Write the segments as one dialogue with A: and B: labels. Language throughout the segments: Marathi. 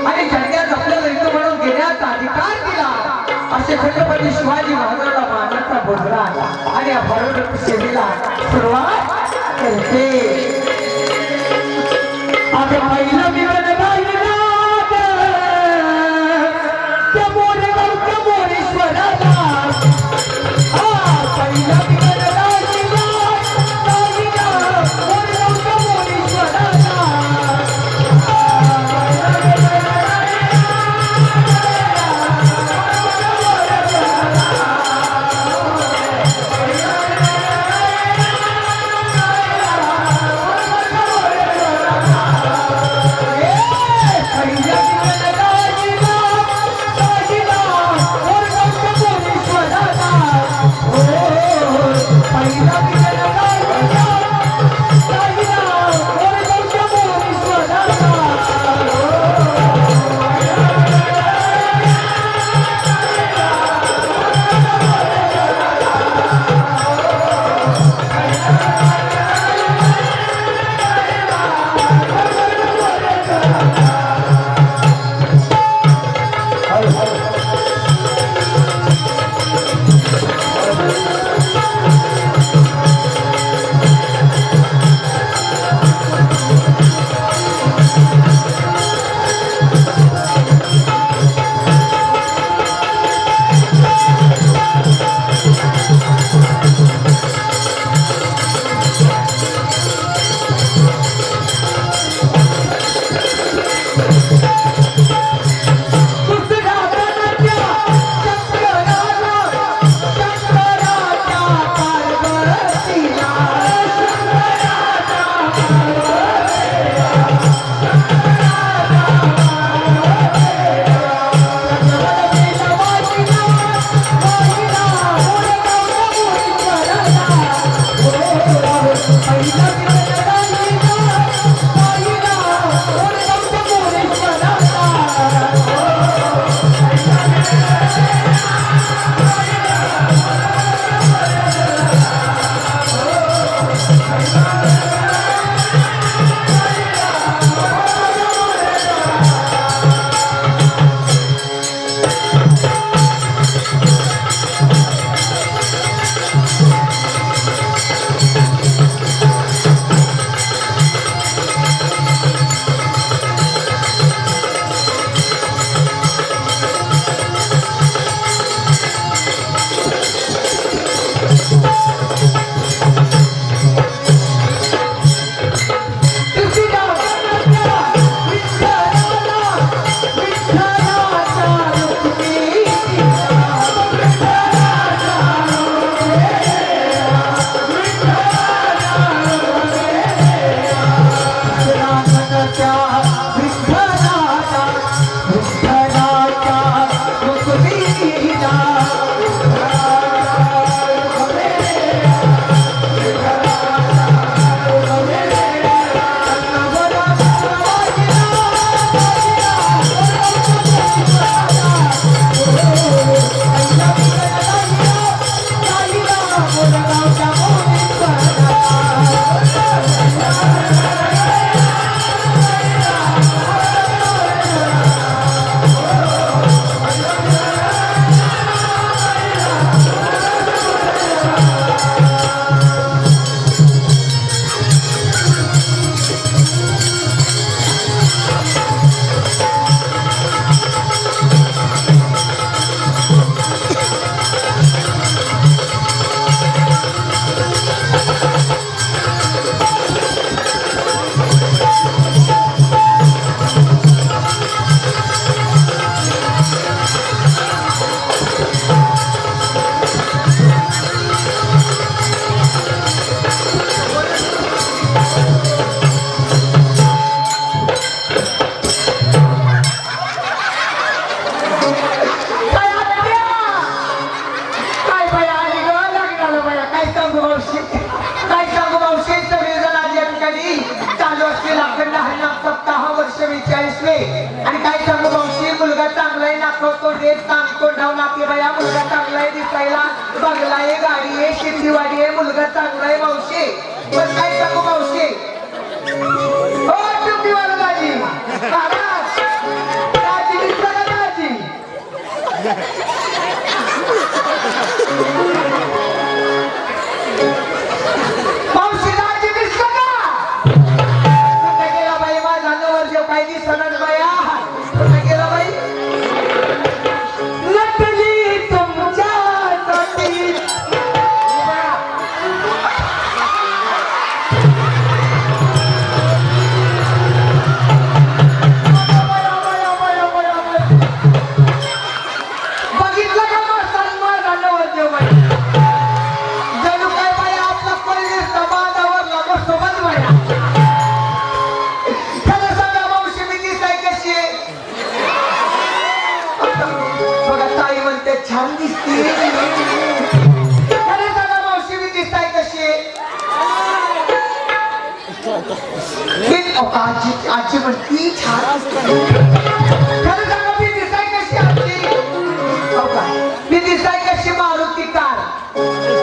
A: आणि जगात आपल्याला इथं म्हणून घेण्याचा अधिकार दिला असे छत्रपती शिवाजी महाराजांना मानाचा बोधला आणि या भारत सेवेला सुरुवात करते. आता पहिला विमान
B: शिंदीवाडी आहे मुलगा चांगला आहे मावशी पण काय सांगू मावशी ओ टुपीवाला दाजी महाराज मावशी दाजी दिसलं का? कुठे गेला बाई माझा नवरदेव काही दिसणार बाया? कुठे गेला बाई?
A: नटली तुमच्यासाठी
B: बघितलं का माझा नवरदेव बाई? जणू काय बाई आपला परिवेश बांधावरला बसोबत बाया. खरं सांगा मावशी मी दिसाय कशी आहे? बघा ताई म्हणते छान दिसते. खरं सांगा मावशी मी दिसाय कशी आहे? आजी आजी म्हणती छान. खरं सांगा मी दिसाय कशी आजी? हो का? मी दिसाय कशी मारुती कार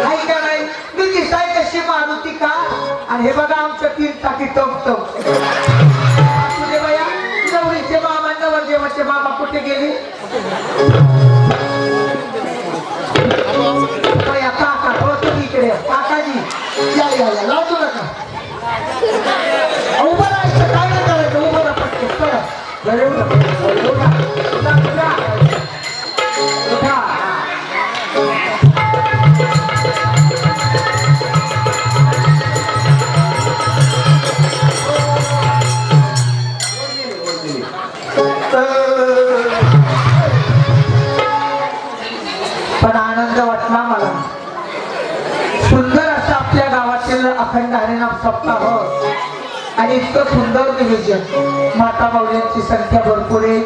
B: आहे का नाही? मी दिसाय कशी मारुती कार आणि हे बघा आमचं 3 टाकी टमटम. तुझे बाया नवरीचे मामा नवरदेवाचे मामा कुठे गेले? बाया काका हो तुम्ही इकडे या. काकाजी या या या लाजू नका. उभं राहायचं काय नाही करायचं. उभं राहा पटकन चला. बरं, उठा. उठा, उठा. उठा. पण आनंद वाटला मला. सुंदर असं आपल्या गावातील अखंड हरिनाम सप्ताह आणि इतकं सुंदर नियोजन. माता माऊल्यांची संख्या भरपूर आहे.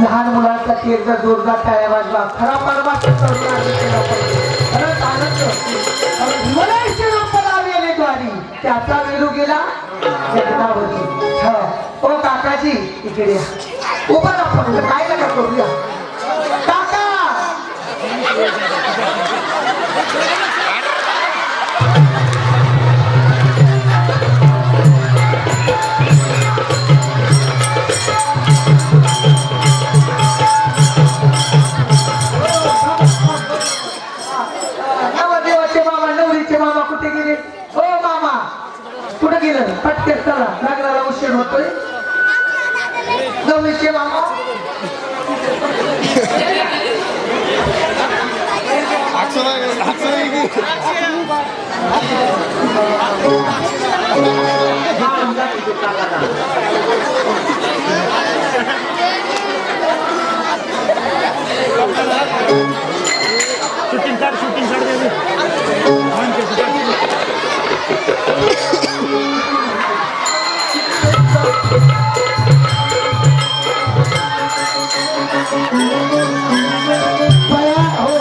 B: लहान मुलांसाठी एकदा जोरदार टाळ्या वाजवा. खरा परमार्थ करून आम्ही केला पाहिजे. खरंच आनंद मला आलेले द्वारी त्याचा वेरू गेला जगदावरी. ओ काकाजी इकडे या. उभं राहा फक्त काय नका करूया. काका नवरदेवाचे मामा नवरीचे मामा कुठे गेले? हो मामा कुठे गेलं? पटकन चला लग्नाला उशीर होतोय. नवरीचे मामा
C: शूटिंग काढ
B: बाया हो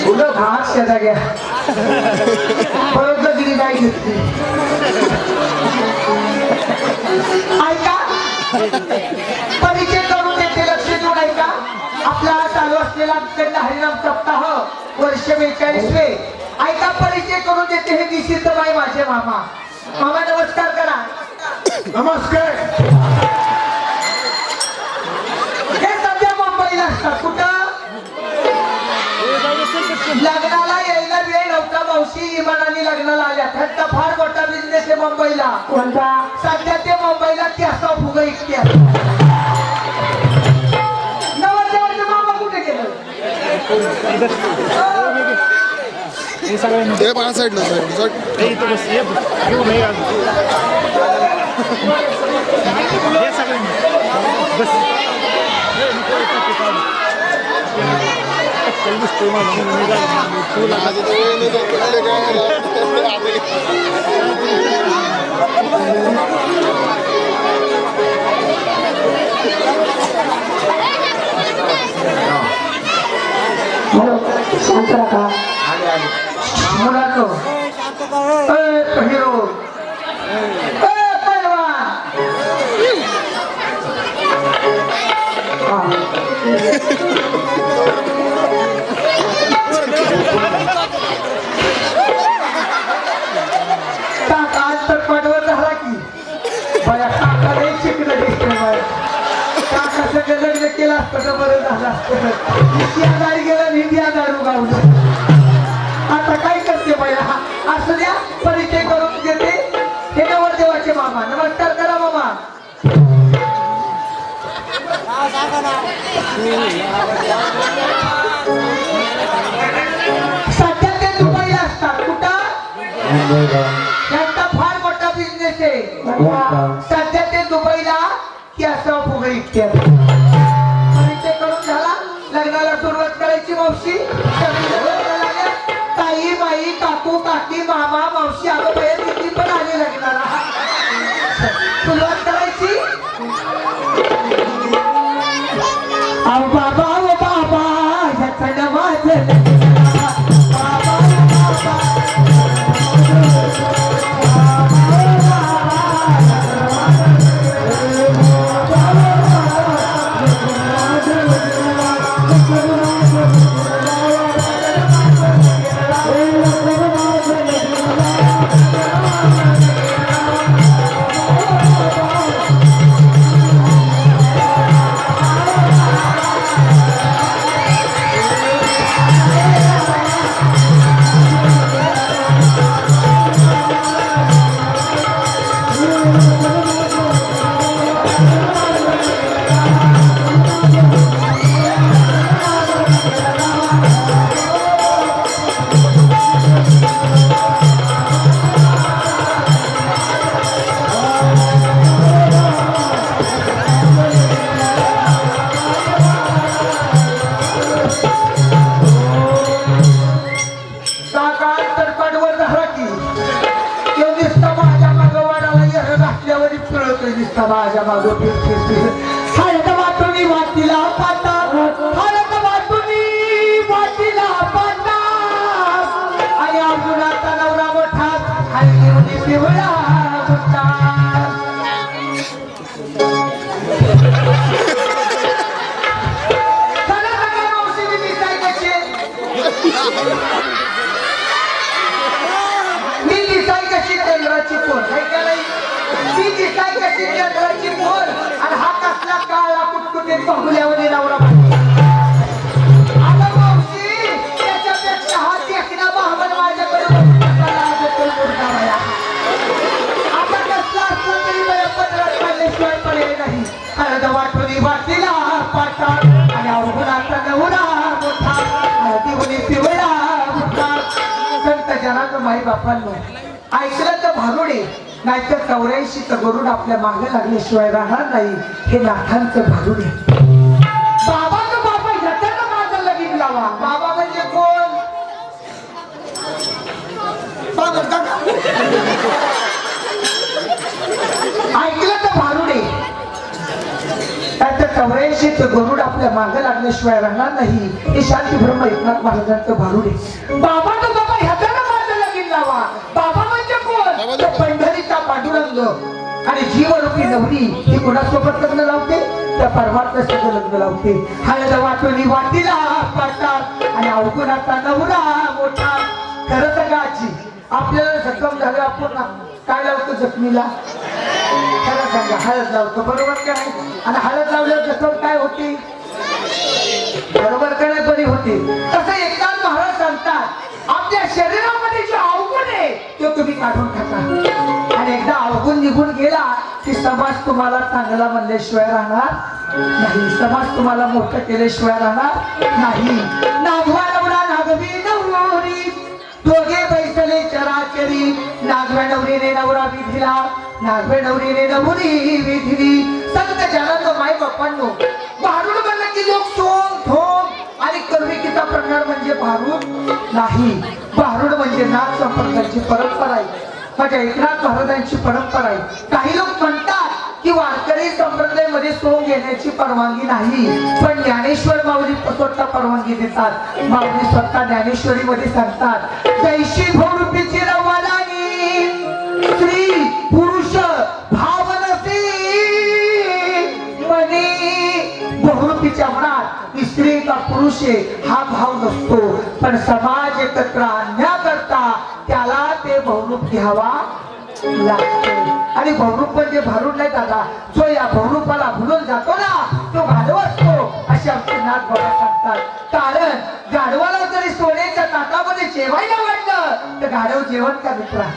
B: फुलं घास शेजा घ्या. परत गिरी काय घेतली. ऐका परिचय करून देते. लक्ष देऊन ऐका. आपला चालू असलेला अखंड हरिनाम सप्ताह वर्ष 42. ऐका परिचय करून देते. हे निश्चित बाई माझे मामा. मामा नमस्कार करा.
A: नमस्कार.
B: हे सध्या मुंबईला असतात. कुठं? लग्नाला यायला वेळ नव्हता मावशी. इमानाने लग्नाला आल्या. त्यांचा फार मोठा बिझनेस आहे मुंबईला.
A: कोणता?
B: सध्या ते मुंबईला त्याचा फुगा इतक्या. नवरदेवाचे मामा कुठे गेलं?
D: ते बाळा साईडला
A: शांत राहा.
B: मुलांनो हिरो पैलवान आज तर पडवत झाला की माझ्या काकालाही शिकलं दिसतं बाय. काकाचं लग्न केलं असतं तर बरं झालं असतं. इतकी आजारी गेलं निधी आजारू गावलं. आता काय करते बाया असं द्या परिचय करून देते. हे नवरदेवाचे मामा. नमस्कार करा मामा. सध्या ते दुबईला असतात. कुठं? त्यांचा फार मोठा बिझनेस आहे. सध्या ते दुबईला असं फुगे इतक्यात. परिचय करून झाला. लग्नाला सुरुवात करायची मावशी. ताई बाई काकू काकी मामा मावशी अगं बाया किती पण आले लग्नाला. सुरुवात करायची. अहो बाबा ओ बाबा ह्याचं नवाज माझ्या मागो हळद वाटुनी वाटीला पाता. हळद वाटुनी वाटीला पाता. आणि अर्जुनाचा नवरा मोठा हळदी पिवळा मोठा. मावशी मी दिसाय कशी मी दिसाय कशी चंद्राची कोण आहे का नाही. मी दिसाय कशी चंद्राची कोण आणि हा कसला काळा कुटकुटीत बघुल्यावर नवरा. आता मावशी त्याच्यापेक्षा हा देखना बाहमन माझ्याकडे आता कसला असला तरी माझ्या पत्रात काढल्याशिवाय पर्याय नाही. हळद वाटुनी वाटीला पाटा. आणि अवघुणाचा नवरा मोठा हळदी पिवळा मोठा. संत जनाचं माई बापांनो ऐकलं तर भारुडे नाहीतर 84 तर गरुड आपल्या मागे लागल्याशिवाय राहणार नाही. हे नाथांचं भारुडे. बाबाचं बाबा ह्याच्यानं माझं लगीन लावा. बाबा म्हणजे कोण? ऐकलं तर भारुडे नाहीतर 84 तर गरुड आपल्या मागे लागल्याशिवाय राहणार नाही. हे शांती ब्रह्म एकनाथ महाराजांचं भारुडे. बाबाचं बाबा ह्याच्यानं माझं लगीन लावा. बाबा म्हणजे कोण? तर पंढरीचा पांडुरंग. आणि जीवरूपी नवरी ही कोणासोबत लग्न लावते? त्या परमात्म्यासोबत लग्न लावते. हळद वाटुनी वाटीला पाडतात. आणि अवगुणाचा नवरा मोठा. खरं सांगा आजी आपल्याला जखम झालं आपण काय लावतो जखमीला? खरं सांगा हळद लावतो. बरोबर का नाही? आणि हळद लावल्यावर जखम काय होती? बरोबर का नाही? बरी होती. तसं एकनाथ महाराज सांगतात आपल्या शरीरामध्ये जे अवगुण आहे ते तुम्ही काढून टाका. आणि एकदा अवगुण निघून गेला की समाज तुम्हाला चांगला म्हणल्याशिवाय राहणार नाही. समाज तुम्हाला मोठं केल्याशिवाय राहणार नाही. नागवा नवरा नागवी नवरी दोघे बैसले चराचरी. नागव्या नवरीने नवरा विधिला. नागव्या नवरीने नवरी विधिली. संत जनाचं माय बाप्पांनो भारूड म्हणलं की लोक सोंग ठोंग आणि कर्विकीचा प्रकार म्हणजे भारूड नाही. भारूड म्हणजे नाथ संप्रदायाची परंपरा आहे. माझ्या एकनाथ महाराजांची परंपरा आहे. काही लोक म्हणतात की वारकरी संप्रदायामध्ये सोंग घेण्याची परवानगी नाही. पण ज्ञानेश्वर माऊली स्वतः परवानगी देतात. माऊली स्वतः ज्ञानेश्वरी मध्ये सांगतात जैशी भौरूपीची रवालानी स्त्री पुरुष भावनसी मनी. बहुरूपीच्या मनात स्त्री का पुरुष आहे हा भाव नसतो. पण समाज एकत्र आणण्याकरता त्याला ते बहुरूप घ्यावा लागते. आणि बहुरूप म्हणजे भारून नाही दादा, जो या बहुरूपाला भुलून जातो ना तो गाढव असतो असे आमचे नाथ बाबा सांगतात. कारण गाढवाला जरी सोन्याच्या ताटामध्ये जेवायला वाटलं तर गाढव जेवण का मित्रा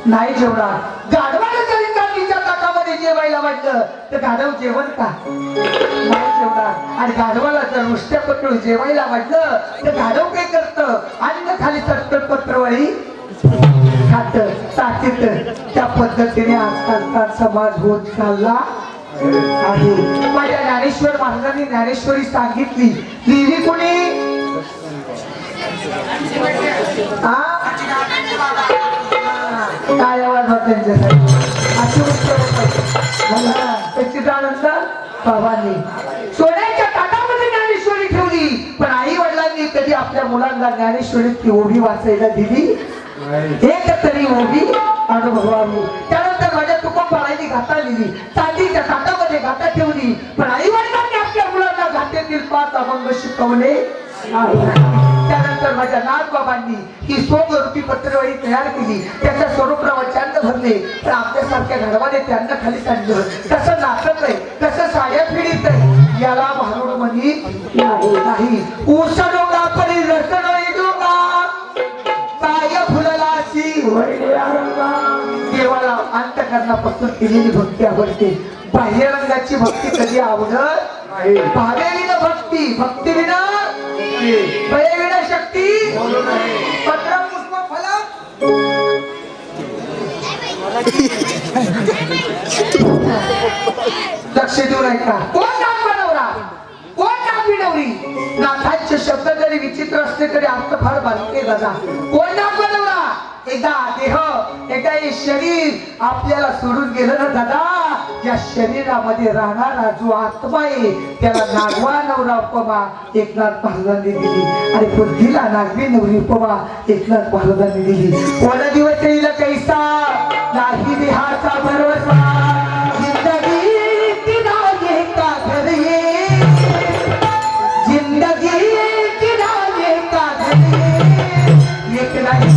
B: नाही जेवणार. गाढवाला जरी चांदीच्या ताटामध्ये जेवायला वाटलं तर गाढव जेवण का नाही जेवणार. आणि गाढवाला जर नुसत्या पत्र जेवायला वाटलं तर गाढव काय करतं, अन्न खाली चटकट पत्रवळी खात टाकीत. त्या पद्धतीने आजकालचा समाज होत चालला आहे. माझ्या ज्ञानेश्वर महाराजांनी ज्ञानेश्वरी सांगितली, लिहिली कोणी? काय आवाज होता त्यांच्यासाठी अशी उत्तर सच्चिदानंद बाबांनी सोन्याच्या ताटामध्ये ज्ञानेश्वरी ठेवली. पण आई वडिलांनी कधी आपल्या मुलांना ज्ञानेश्वरीची ओवी वाचायला दिली एक तरी ओवी अनुभवावी. त्यानंतर माझ्या तुकोबारांनी गाथा लिहिली, चांदीच्या ताटामध्ये गाथा ठेवली. पण आई वडिलांनी आपल्या मुलांना गाथेतील 5 अभंग शिकवले. त्यानंतर माझ्या नाथबाबांनी ही सोमरूपी पत्रवळी तयार केली, त्याच्या स्वरूपावर चांद भरले. तर आपल्यासारख्या घडवाने त्यांना खाली काढलं. कसं नाचत आहे, कसं साड्या फिरीत आहे, याला भारूड म्हणी नाही. ऊस डोंगा परी रसन डोंगा काय फुललाची देवाला अंतकरणापासून केलेली भक्ती आवडते. बाह्य रंगाची भक्ती कधी आवडत नाही. भावेविना भक्ती, भक्ती विना भयविना शक्ती पत्र पुष्प फलक. लक्ष देऊ नये का? कोण नाम बनवला, कोण नाम विनवली? नाथांचे शब्द जरी विचित्र असले तरी अर्थ फार बारके दादा. कोण नाम बनवला? एकदा देह, एकदा हे शरीर आपल्याला सोडून गेलं ना दादा, या शरीरामध्ये राहणारा जो आत्मा आहे त्याला नागवा नवरा उपमा एकनाथ महाराजांनी दिली. आणि बुद्धीला नागवी नवरी उपमा एकनाथ महाराजांनी दिली. कोणा दिवस येईल कैसा नाही देहाचा भरोसा, जिंदगी किनारे का घर ये, जिंदगी किनारे का घर ये, एक नाही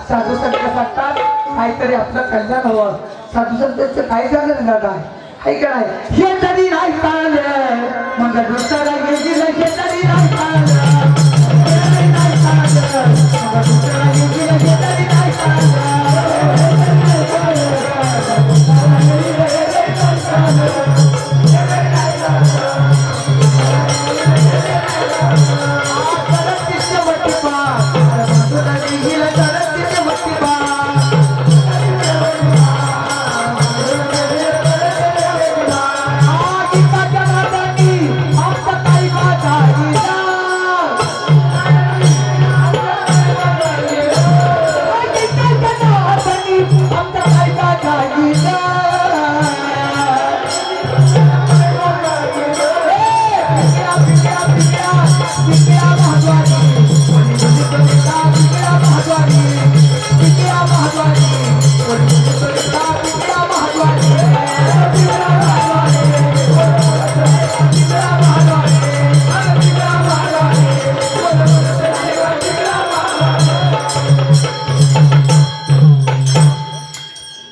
B: साधू संत सांगतात काहीतरी आपलं कल्याण हवं. साधू संतांचं काय झालं ना दादा, आहे का नाही? हे तरी नाही चाललं मग दुसरा गेली, हे तरी नाही चाललं, हे तरी नाही चाललं मग दुसरा गेली, हे तरी नाही चाललं.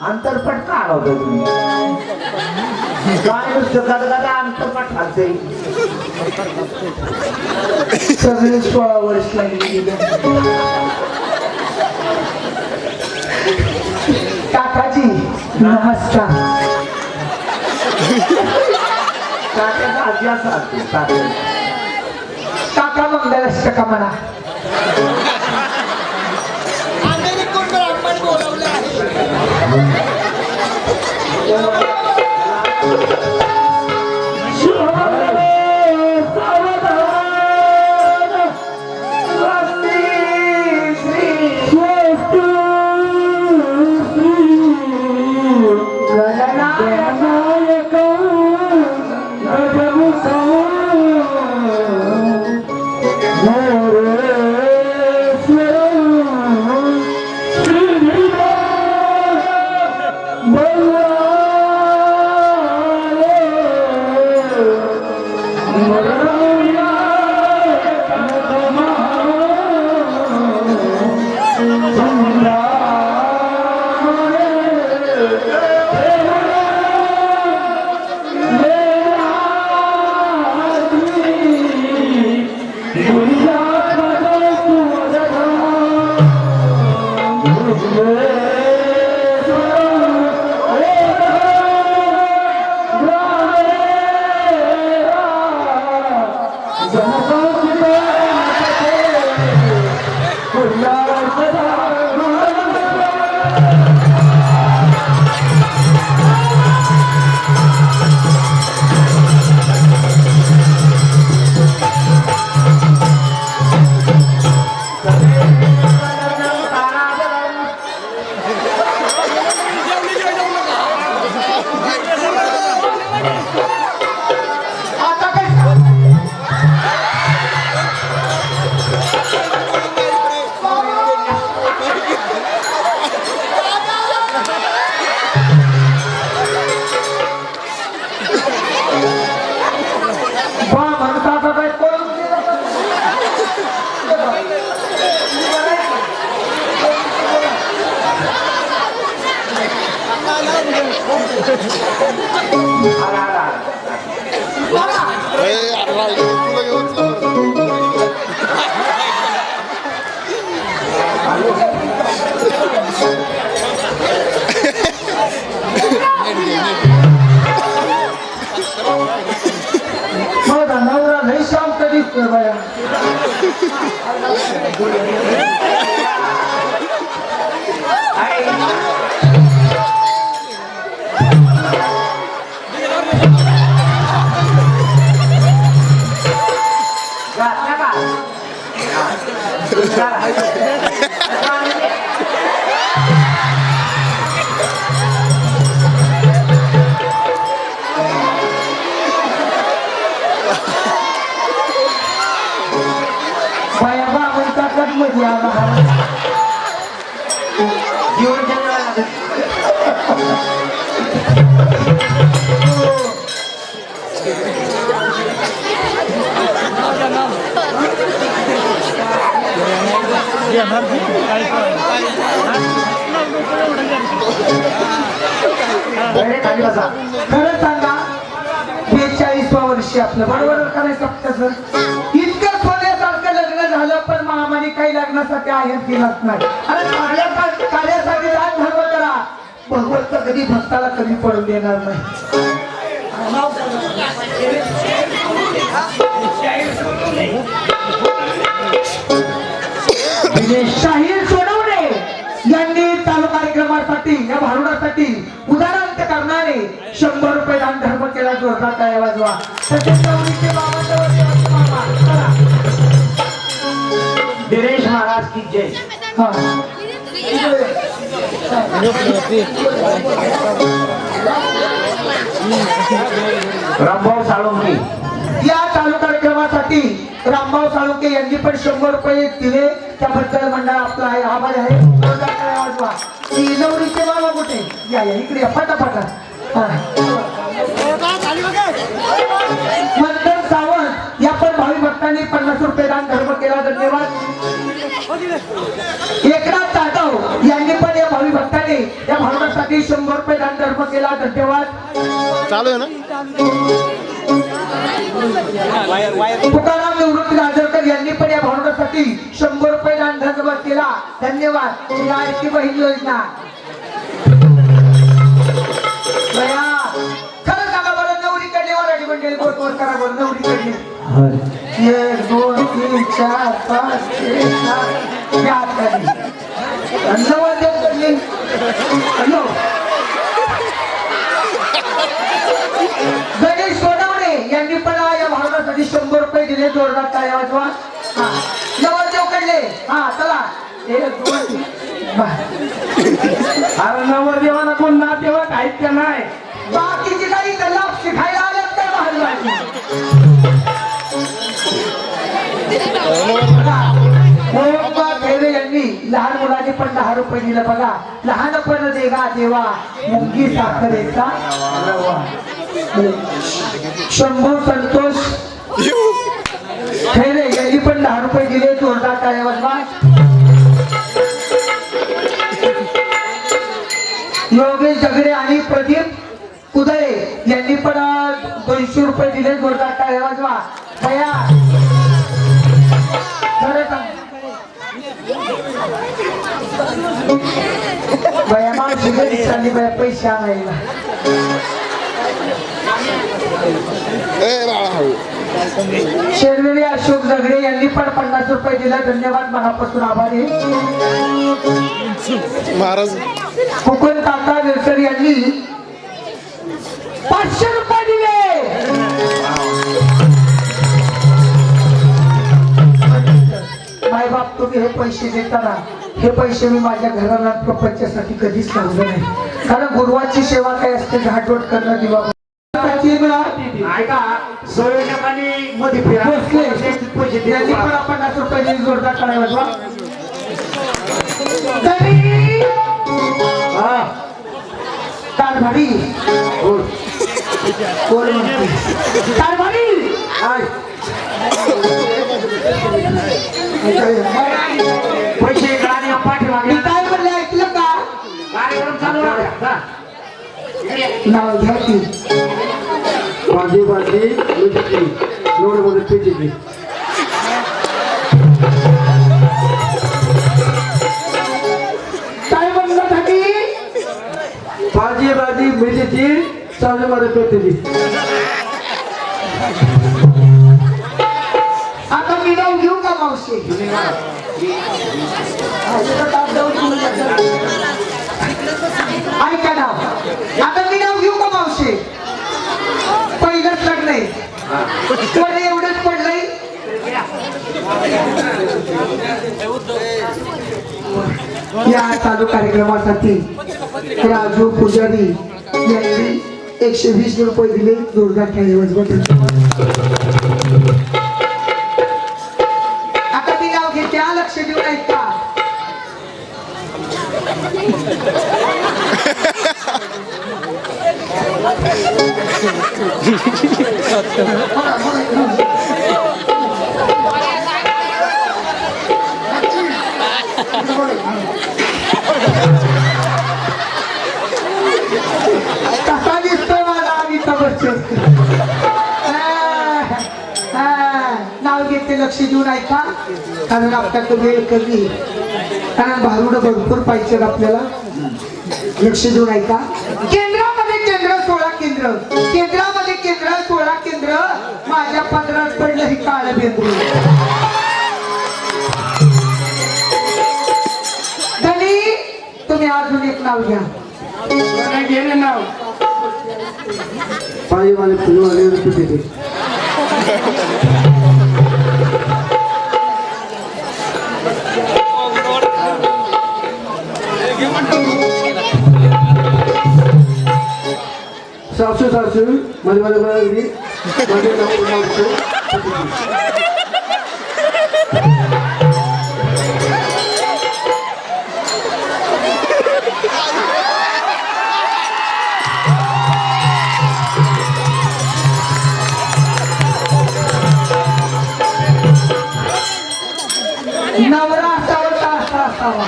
B: अंतरपट का आलो तुम्ही काय नुसतं दादा अंतरपट खाते सगळे 16 वर्ष लागली. काकाजी नमस्कार. काकाचा आजी असा काका मंगलाष्टका म्हणा. माझा नवरा लई शांत दिसतोय बाया. बाया बाबांचा कटमध्ये आला जीवन खरं सांगा 42व्या वर्षी आपलं बरोबर करायचं सर. इतकं सोन्यासारखं लग्न झालं पण महामारी काही लग्नासाठी आहे दिलाच नाही. अरे कार्यासाठी दान धर्म करा, भगवंत कधी भक्ताला कमी पडून देणार नाही. शाहीर सोडवणे यांनी चालू कार्यक्रमासाठी या भारुडासाठी उदाहरण करणारे 100 रुपये दान धर्म केला. जोरदार टाळ्या वाजवा.
A: दिनेश महाराज की जय. रामभाऊ साळुंके
B: या चालू कार्यक्रमासाठी रामभाऊ साळुंके यांनी पण 100 रुपये दिले. त्याबद्दल मंडळ आपला आहे आभार आहे. जोरदार टाळ्या वाजवा. नवरीचे बाबा कुठे या या इकडे फटाफट. मंदन सावंत या पण भावी भक्तांनी 50 रुपये दान धर्म केला. धन्यवाद. एकनाथ जाधव यांनी पण या भावी भक्तांनी या भावनासाठी 100 रुपये दान धर्म केला. धन्यवाद.
C: चालू आहे ना.
B: तुकाराम निवृत्ती राजरकर यांनी पण या भावनासाठी 100 रुपये दान धर्म केला. धन्यवाद. लाडकी बहीण योजना. खरं सांगा बरं, नवरी कडली वराडी मंडळी बोट वर करा बरं. नवरी कडली 1 2 3 4 5 6 7 या कडली नवरदेव कडली. हॅलो गणेश सोनवणे यांनी पण या भावनासाठी 100 रुपये दिले. जोरदार टाळ्या वाजवा. नवरदेव कडले. हा चला 1 2 3.
A: अरे नवरदेवाला कोण नातेवाईक आहेत का नाही?
B: बाकीची काही लाभ शिकायला आले तर महाराज यांनी लहान मुलाने पण 10 रुपये दिले. बघा लहानपण देगा देवा मुंगी साखरेचा रवा. शंभू संतोष खैरे यांनी पण 10 रुपये दिले. जोरदार टाळ्या वाजवा. योगेश जगडे आणि प्रदीप उदय यांनी पण 200 रुपये दिले. जोरदार टाळ्या वाजवा. भया खरं सांग बाया मावशी घरी चालली बाया पैसे आणायला. शेरवेली अशोक जगडे यांनी पण 50 रुपये दिला. धन्यवाद, मनापासून आभारी.
D: महाराज
B: मुकुंद काका वेलकर यांनी 500 रुपये दिले. माय बाप, तुम्ही हे पैसे देताना हे पैसे मी माझ्या घराला प्रपंचासाठी कधीच लावले नाही. कारण गुरुवाची सेवा काय असते, झाडलोट करणं दिवा.
C: ऐका सोयीने मध्ये फिरा पैसे
B: त्यांनी पण 50 रुपये जोरदार करायला. कारभारी कोण म्हणते? कारभारी
C: पैसे गाडी पाठीमागे
B: मी काय म्हणले ऐकलं का?
C: कार्यक्रम चालू आहे.
B: नाव घ्या की
C: बाजी लोड मध्ये पेटी
B: काय म्हणलं साठी
C: बाजी मेथीची चालू मध्ये पेटी.
B: आता मी नाव घेऊ का मावशी? ऐका नाव. आता मी नाव घेऊ का मावशी? पहिलंच लग्न आहे, पण एवढंच पडलंय. या चालू कार्यक्रमासाठी राजू पुजारी यांनी 120 रुपये दिले. जोरदार खेळ. आता मी नाव घेते, लक्ष देऊ ऐका. कसा दिसतो माझा अमिताभ बच्चन? नाव घेते, लक्ष देऊन ऐका. कारण आपल्याकडे वेळ कमी, कारण भारुड भरपूर पाहिजे आपल्याला. लक्ष देऊन ऐका. केंद्रामध्ये केंद्र 16 केंद्र, केंद्रामध्ये केंद्र 16 केंद्र. माझ्या 15 पडलं ही काळ बेंद्रू. धनी, तुम्ही अजून एक नाव घ्या.
C: गेले नाव पाहिजे फुलवाले पेटी. सासू माझ्या
B: नवरा असावा का असा असावा?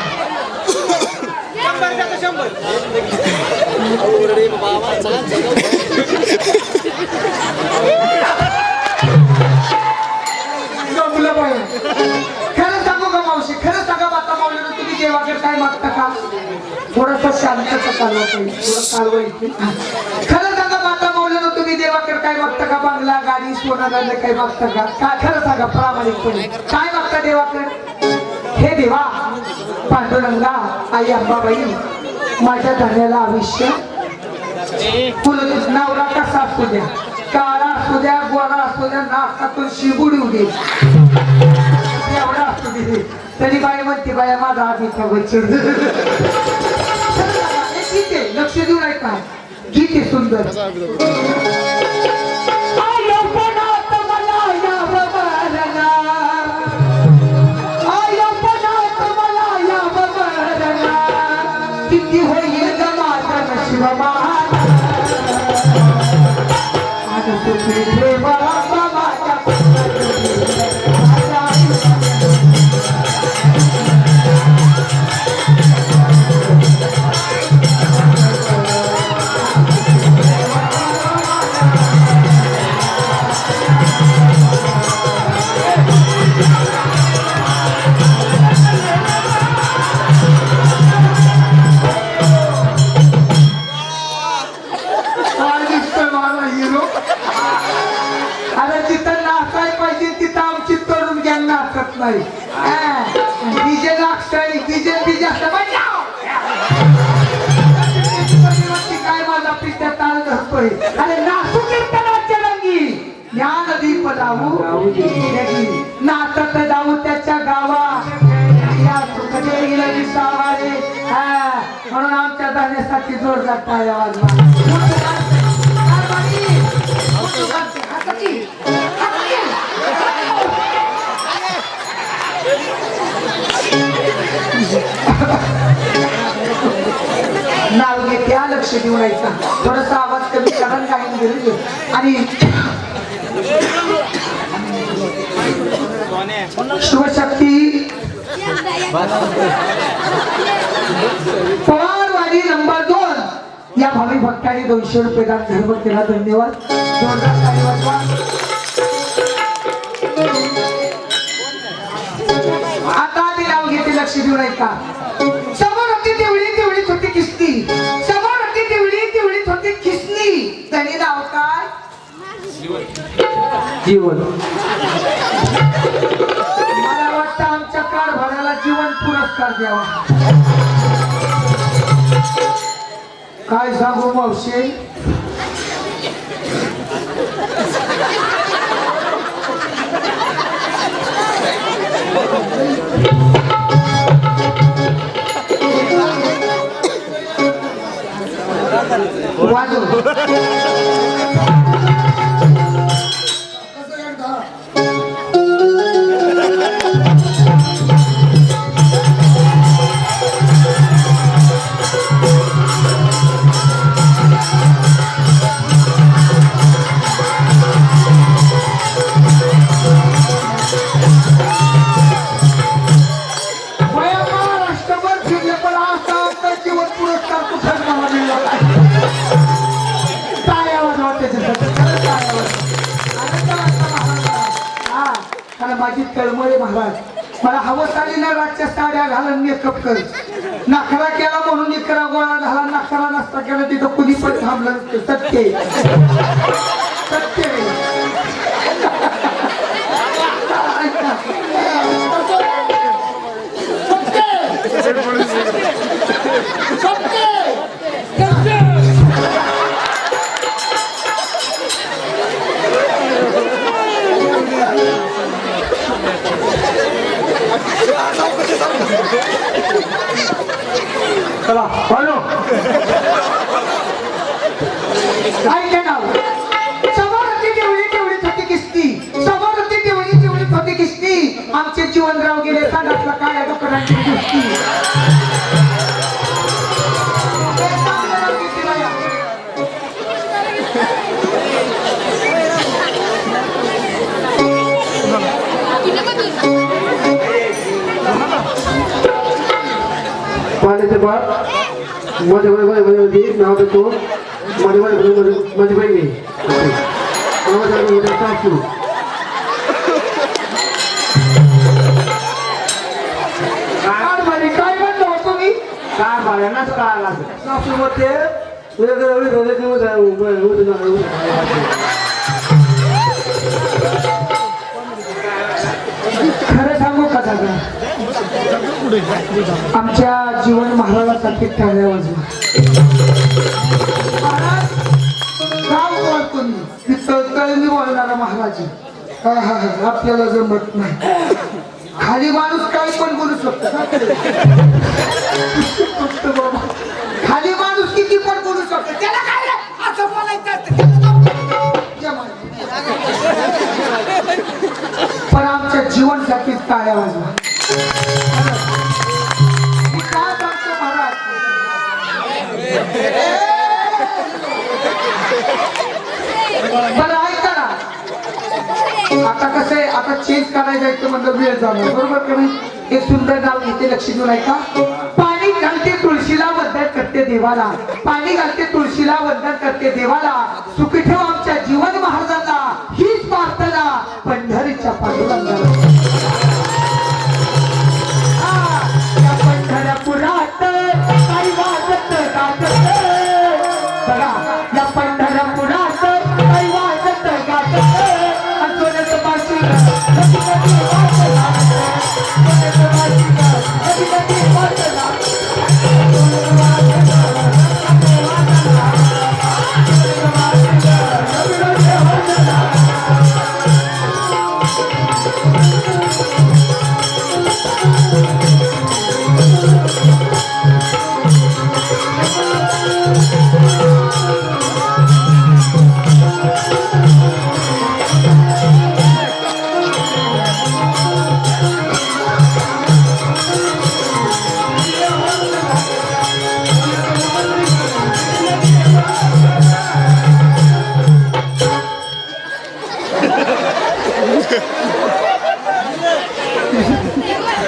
B: जमलं बाई. खरं सांगू का मावशी? खरं सांगा माता माऊलीनं, तुम्ही देवाकडे काय मागता का? थोडंसं शांतता चालवा पाहिजे, थोडं चालवायची. खरं सांगा माता माऊलीनं, तुम्ही देवाकडे काय मागता का? बंगला, गाडी, सोनं गाणं काय मागता का? काय खरं सांगा प्रामाणिकपणे, काय मागता देवाकडे? हे देवा, पांडुरंगा, आई अंबाबाई, माझ्या धन्याला आयुष्य, नवरा कसा असू द्या, काळा असू द्या, गोरा असू द्या, नाकातून शिबुडी उडी एवढा असू दे, तरी बाई म्हणते बाया माझा अमिताभ बच्चन. गीत आहे, लक्ष देऊ नाही का? गीत आहे सुंदर. किती होईल जमाचा नशीब महान, आज तुझे प्रेमाला माझ्या नाही डीजे लागतंय डीजे असतं बजाव. काय माझा पित्या ताल धरतोय अरे नाचू कीर्तनाच्या रंगी ज्ञान दीप लावू नाचत जाऊ त्याच्या गावा या सुखदेवीला विसावारे म्हणून आमच्या जाण्यासाठी जोरदार टाळ्या वाजवा. नाव घे त्या लक्ष देऊ राहायचा थोडासा आवाज कमी कारण काही गेले आणि शिवशक्ती पवारवाडी नंबर 2 या भावी भक्तांनी 200 रुपये दान धर्म केला. धन्यवाद. जोरदार ताली वाजवा. आता ते नाव घेते लक्ष देऊ नका. समोर होती तेवढीच होती किसनी समोर होती तेवढीच होती किसनी त्याने नाव काय जीवन. मला वाटतं आमच्या कारभाराला जीवन पुरस्कार द्यावा. काय सांगू मावशी वाजव माझी तळमळे महाराज मला हवस आली ना रातच्या साड्या घालून मेकअप कर नखरा केला म्हणून इकरा गोळा झाला नखरा नसता केला तिथं कुणी पण थांबलं सत्य सत्य चला हॅलो ऐका नाव समोर होती तेवढीच होती किस्ती समोर होती तेवढीच होती किस्ती आमचे जीवनराव गेले सांगितलं काय दुकानाची किस्ती
C: पाण्याचे बाप मध्ये होती नाव देतो मध्ये बहिणी सासू
B: काय म्हणलं होतो मी
C: काय बाळ्यांनाच कळाला सासू मध्ये
B: खरं सांगू का दादा आमच्या जीवन महाराजासाठी टाळ्या वाजवा. महाराज गाव बोलतो मी तळतळीने बोलणारा महाराज आपल्याला जमत नाही. खाली माणूस काही पण बोलू शकतो बाबा खाली माणूस किती पण बोलू शकतो त्याला काय रे? असं बोलायचं असतं पण आमच्या जीवनसाठी टाळ्या वाजवा. काय सांगतो महाराज बरं ऐका ना आता कसं आहे आता चेंज करायचं आहे म्हणलं वेळ झाला बरोबर का नाही. एक सुंदर नाव घेते लक्ष देऊ नका. पाणी घालते तुळशीला वंदन करते देवाला पाणी घालते तुळशीला वंदन करते देवाला सुखी ठेव आमच्या जीवन महाराजांना हीच प्रार्थना पंढरीच्या पांडुरंगाला. पंढरपुरात काही वाजत गाजत बघा या पंढरपुरात काही वाजत गाजत सोन्याचं पासून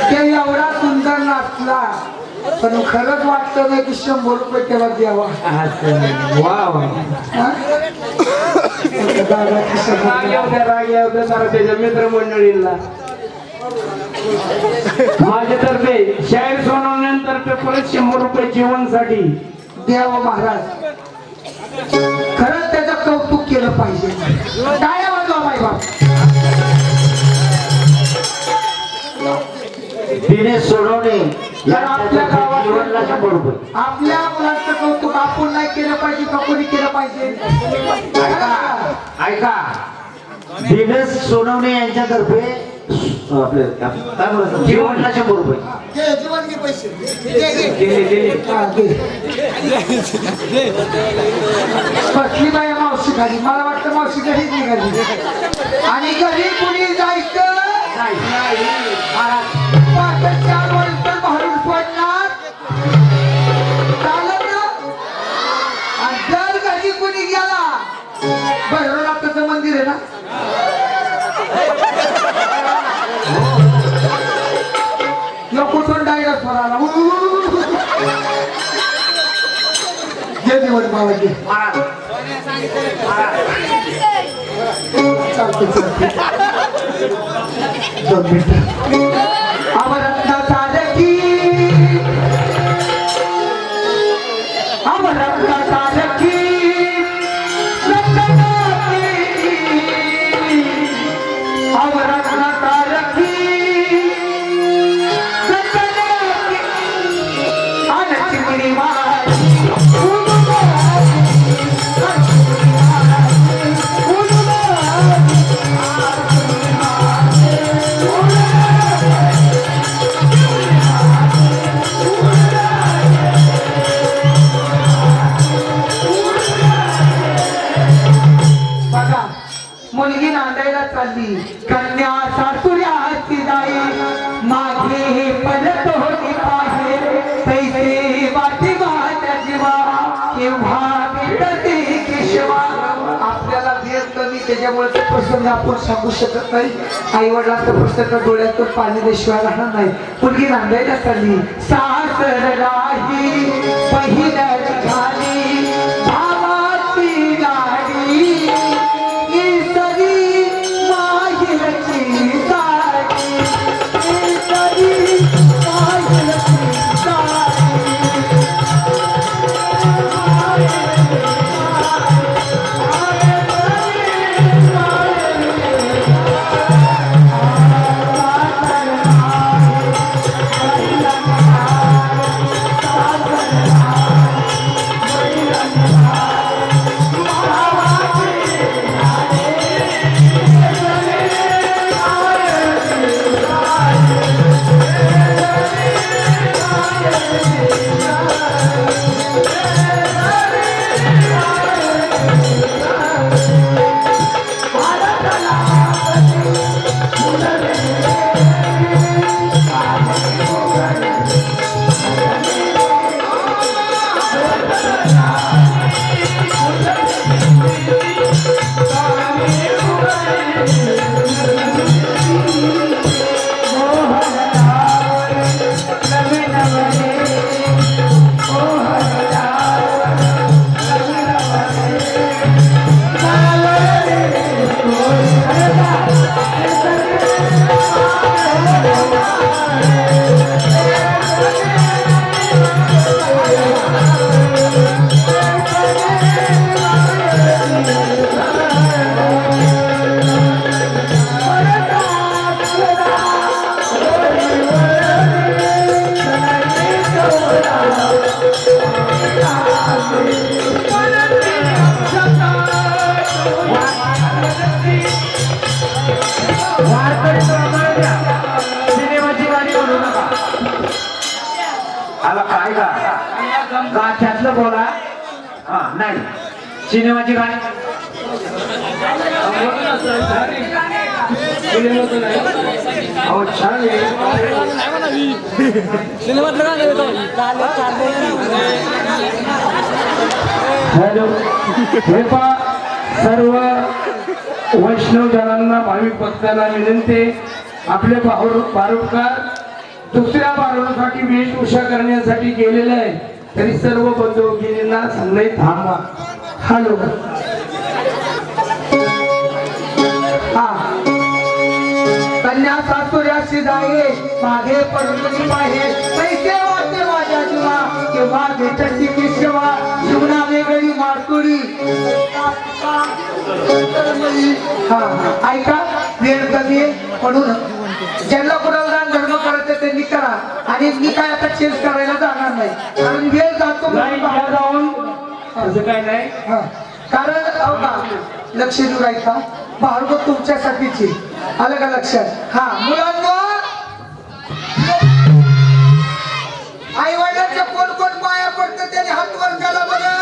B: ते एवढा सुंदर नाचला पण खरंच वाटतं नाही की 100 रुपये त्याला द्यावा.
C: वा वा
B: हा? दादा खिशात
C: राग येऊ सारा त्याच्या मित्रमंडळींना माझ्यातर्फे शाहीर सोनवण्यातर्फे परत 100 रुपये जेवणसाठी
B: द्यावं महाराज. खरंच त्याचं कौतुक केलं पाहिजे. काय वाजवा माई बाप.
C: दिनेश सोनवणे
B: तर आपल्या गावात
C: जीवनला 100 रुपये.
B: आपल्या मुलांचं कौतुक आपण नाही केलं पाहिजे का कोणी केलं पाहिजे.
C: ऐका दिनेश सोनवणे यांच्यातर्फे आपले काय म्हणतात जीवनला 100 रुपये
B: हा, दे. कसली बाया मावशी खाली मला वाटतं मावशी घरीच निघाली आणि घरी कुणी जायचं पाच 4 वर्ष भरून पडणार चालत ना. आणि जर घरी कुणी गेला भैरवनाथाचं मंदिर आहे ना कुठून डायरेक्ट फराला जे दिवस मला घे चालते चालते 2 मिनिटं अमरत्न साधकी अमरत्न साधकी अमरत्न साधकी मुलगी नांदायला चालली कन्या सासुऱ्या हाती जाई मागे हे पलट होती पाहे पैसे वाटी माझ्या जीवा केव्हा भेटते केशवा. आपल्याला भेट कमी त्याच्यामुळे तो प्रसंग आपण सांगू शकत नाही. आई वडिलांचा प्रसंग डोळ्यातून पाणी देशिवाय राहणार नाही. मुलगी नांदायला चालली सासरलाही पहिल्या ठिकाणी भावाची गाडी
C: ऐका गाठ्यातलं बोला. हा नाही सिनेमाची गाणी अहो छान आहे.
D: हॅलो हे पहा सर्व वैष्णव जनांना भाविक भक्तांना विनंती आपले बारुडकार दुसऱ्या बारुडासाठी वेशभूषा करण्यासाठी गेलेले आहे तरी सर्व बंधू भगिनींना सांगणे थांबा. हॅलो
B: हा कन्या सासुऱ्याशी जाये मागे पडून पाहे पैसे वाटे माझ्या जीवा केव्हा भेटची की सेवा जीवना वेगळी मारतुरी. हा ऐका वेळ कमी आहे म्हणून ज्यांना कुणाला दान धर्म करायचं त्यांनी करा आणि मी काय आता चेंज करायला जाणार नाही कारण वेळ जातो
D: नाही घ्या जाऊन असं काय नाही.
B: हा. कारण अहो का लक्ष देऊ ऐका भार्गव तुमच्यासाठीची आलं का लक्षात. हा मुलांनो आई वडिलांच्या कोण कोण पाया पडतं त्याने हात वर केला बघा.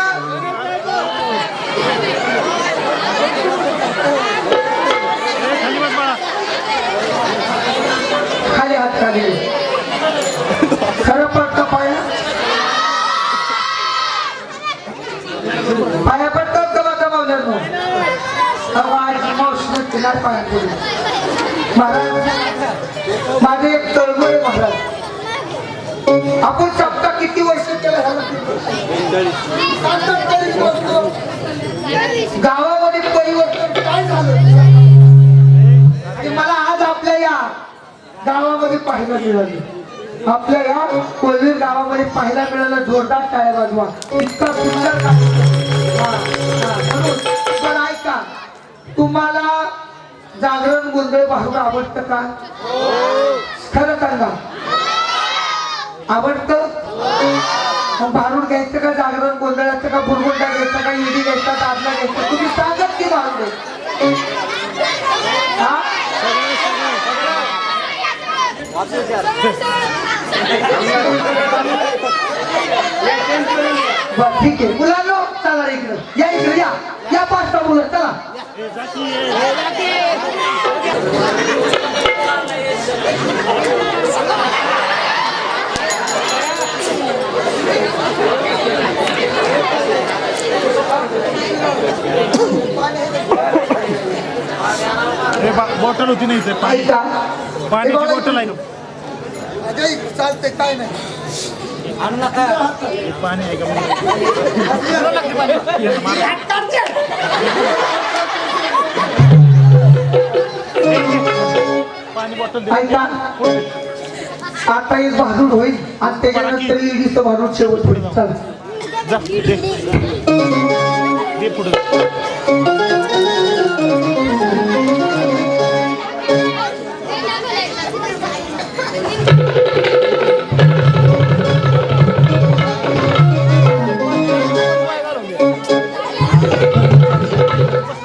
B: खाली हात खाली खरं पडतं पाया पाया पडतात का बघा मावल्यानो. पाया पडू महाराज माझे एक तळमळ आहे महाराज. आपण सप्ताह किती वर्ष केला गावामध्ये परिवर्तन काय झालं आणि मला आज आपल्या या गावामध्ये पाहायला मिळालं. आपल्या या कोलवीर गावामध्ये पाहायला मिळालं. जोरदार टाळ्या वाजवा. इतका सुंदर म्हणून पण ऐका तुम्हाला जागरण गोंधळ भारूड आवडतं का खरं सांगा आवडतं. मग भारूड घ्यायचं का जागरण गोंधळाचं का बुरगुंडा घ्यायचा का इडी घ्यायचा दादला घ्यायचा तुम्ही सांगत की भारूड हा बर ठीक आहे मुलांनो चला इकडं या इकडे या 5 मुलं चला.
E: बॉटल होती नाही
B: ऐका
E: पाण्याची बॉटल आहे
B: चालते काय नाही
E: पाणी आहे का पाणी बॉटल
B: ऐका आता एक भारूड होईल आणि त्याच्यानंतर ईडीचं भारूड शेवट होईल. चला
E: जा दे पुढे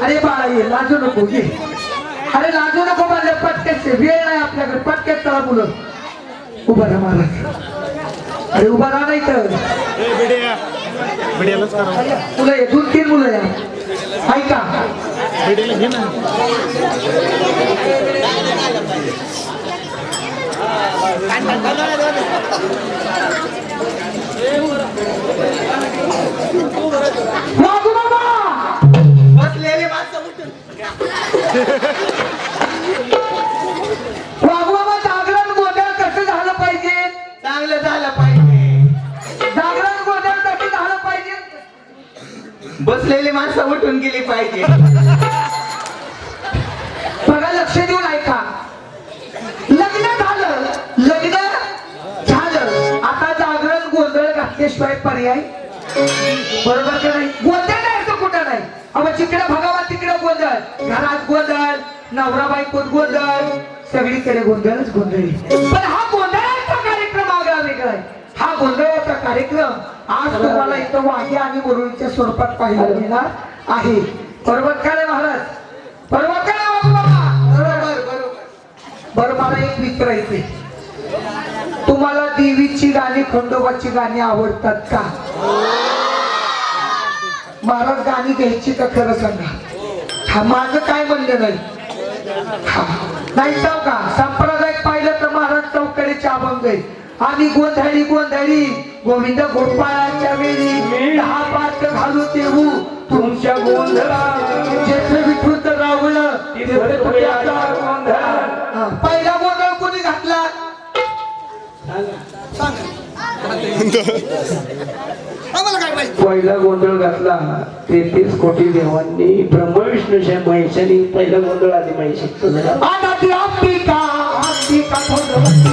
B: अरे बाळा ये लाजू नको ये. अरे लाजू नको माझ्या पटक्याचे वेळ नाही आपल्याकडे पटक्यात चला मुलं उभा राहा महाराज. अरे उभा राहा नाही तर
E: बिड्यालाच करा
B: तुला ये 2-3 मुलं या ऐका
E: बिड्याला घे ना
B: वागू बाबा
A: बसलेले माणसं उठून
B: वागू बाबा जागरण गोंधळ कसं झालं पाहिजे
A: चांगलं झालं पाहिजे.
B: जागरण गोंधळ कसं झालं पाहिजे
A: बसलेली माणसं उठून गेली पाहिजे.
B: बघा लक्ष देऊन ऐका लग्न झालं आता जागरण गोंधळ घातल्याशिवाय पर्याय बरोबर का नाही. गोंधळ नाही असं कुठं नाही. अब तिकडे भगावा तिकडे गोंधळ घरात गोंधळ नवरा बायकोत गोंधळ सगळीकडे गोंधळच गोंधळी. पण हा गोंधळाचा कार्यक्रम आगळा वेगळा आहे. हा गोंधळाचा कार्यक्रम आज तुम्हाला इथं वाघे आणि मुरळीच्या स्वरूपात पाहायला मिळणार आहे. बरोबर का नाही महाराज बरोबर का नाही बाबा.
A: बरोबर बरोबर.
B: बरं मला एक मित्र येते तुम्हाला देवीची गाणी खंडोबाची गाणी आवडतात का? महाराज गाणी घ्यायची का खरं सांगा? हा माझं काय म्हणणं नाही. हा नाही जाऊ का संप्रदाय पाहिलं तर महाराज चौकडेचे अभंग आहे. आम्ही गोंधळी गोंधळी गोविंद गोपाळाच्या वेळी 10 पात घालू तेहू
D: तुमच्या गोंधळा
B: जेथे विठुत रावलं तेथे तुझ्याचा
D: गोंधळा.
B: हा, पहिला गोंधळ कोणी घातला?
D: पहिला गोंधळ घातला 33 कोटी देवांनी ब्रह्म विष्णूच्या महिषानी पहिला गोंधळ आधी महिषी.
B: आनादी अंबिका अंबिका भगवती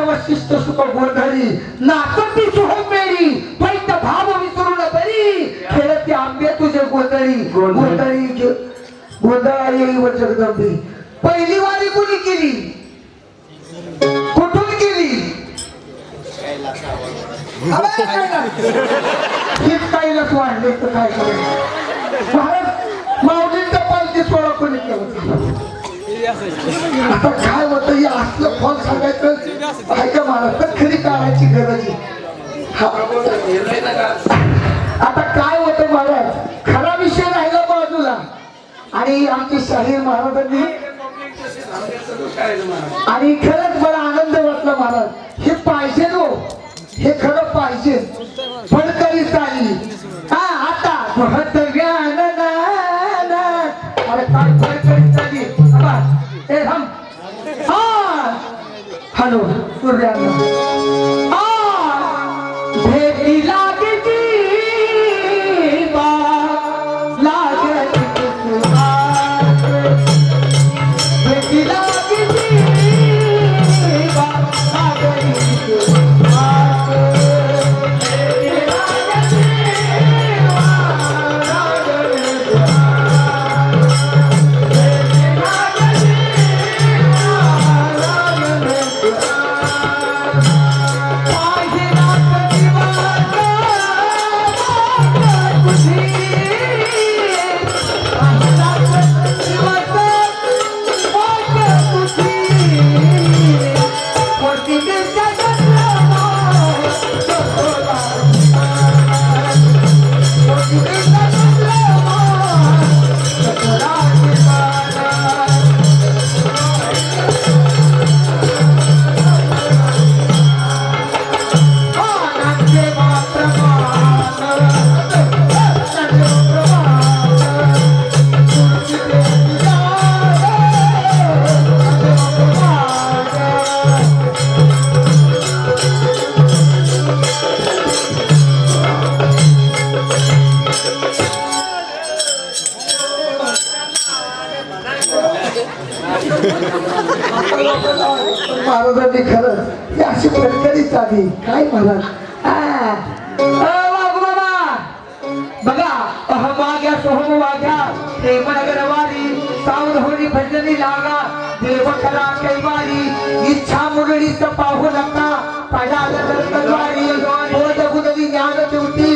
B: वशिष्ठ सुख गोंधळी नाचती सोहमेरी पैत भाव विसरून बरी खेळती आंबे तुझे गोंधळी गोंधळी गोंधळी व जगदंबी. पहिली वारी कोणी केली? कुठून केली? हेच काहीलाच वाढले तर काय करायचं? महाराज माऊलींचा पालखी सोहळा कोणी केला? आता काय होतं हे असलं फॉल सांगायचं ऐका महाराज तर खरी काढायची गरज आहे. आता काय होतं महाराज खरा विषय राहिला बाजूला आणि आमचे शाहीर महाराजांनी आणि खरंच मला आनंद वाटला महाराज. हे पाहिजे हो हे खरं पाहिजे फडकरी चालली. हा आता महत्व्यान अरे काय फडकरी चालली. ए हम हॅलो सूर्याला भेटी लागती बा लागती भेटी लागती बा महाराजांनी खरंच ही अशी फडकरीच आली काय महाराज. वाघू बाबा बघा अहम वाघ्या सोहम वाघ्या प्रेमनगरवारी सावध होरी भजनी लागा देव खरा कैवारी इच्छा मुरळीच पाहू नका तलवारी बोध गुदवी ज्ञान देवती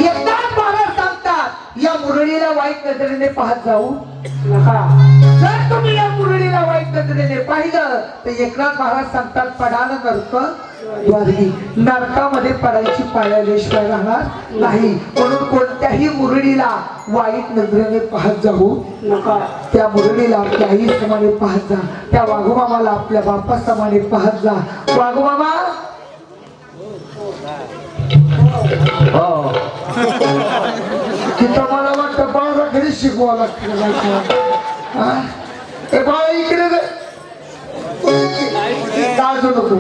B: एकदाच महाराज सांगतात या मुरळीला वाईट नजरेने पाहत जाऊ नका. जर तुम्ही या मुरळीला वाईट नजरेने पाहिलं तर एकनाथ महाराज सांगतात पडाल नरक द्वारी. नरकामध्ये पडायची पाळल्याशिवाय राहणार नाही. म्हणून कोणत्याही मुरळीला वाईट नजरेने पाहत जाऊ नका. त्या मुरळीला आपल्या आई समाने पाहत जा. त्या वाघोमामाला आपल्या बापा समाने पाहत जा. वाघोमामा तिथं मला वाटतं बाळा घरी शिकवावं लागतं. ते बाळा इकडे काळजू नको.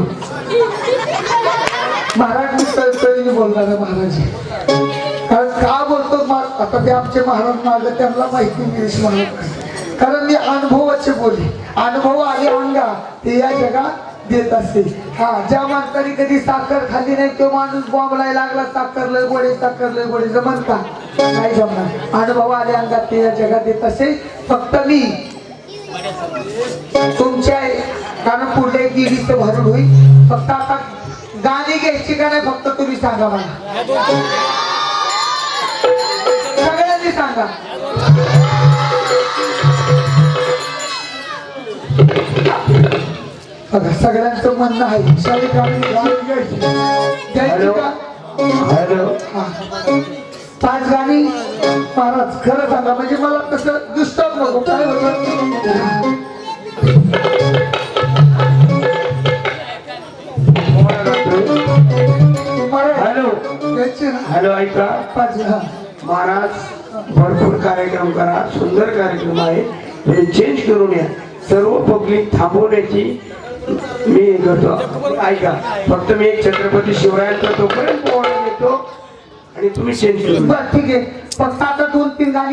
B: महाराज मी तळतळीने बोलणार आहे महाराज. कारण का बोलतो आता ते आमचे महाराज मागं त्यांना माहिती गिरीश महाराज. कारण मी अनुभवाचे बोले. अनुभव आले अंगा ते या जगात देत असते. हा ज्या माणसाने कधी साखर खाल्ली नाही तो माणूस बॉम्बला लागला साखर लय गोडे जमन का? नाही जमणार. अनुभव आले अंगात ते या जगात देत असे. फक्त मी तुमच्या कारण पुढे गिरीचं भरून होईल. फक्त आता गाणी घ्यायची का नाही फक्त तुम्ही सांगा मला. सगळ्यांनी सांगा. बघा सगळ्यांचं म्हणणं आहे शाळेत गाणी घ्यायची का? हा 5 गाणी महाराज खरं सांगा म्हणजे मला कसं दुष्टात नको. काय होतं
D: हॅलो ऐका.
B: 5
D: महाराज भरपूर कार्यक्रम करा. सुंदर कार्यक्रम आहे. हे चेंज करून या. सर्व पब्लिक थांबवण्याची मी करतो. ऐका फक्त मी एक छत्रपती शिवरायांचा तोपर्यंत पोहोचून येतो आणि तुम्ही चेंज करून.
B: बरं ठीक आहे. फक्त आता 2-3 गाणी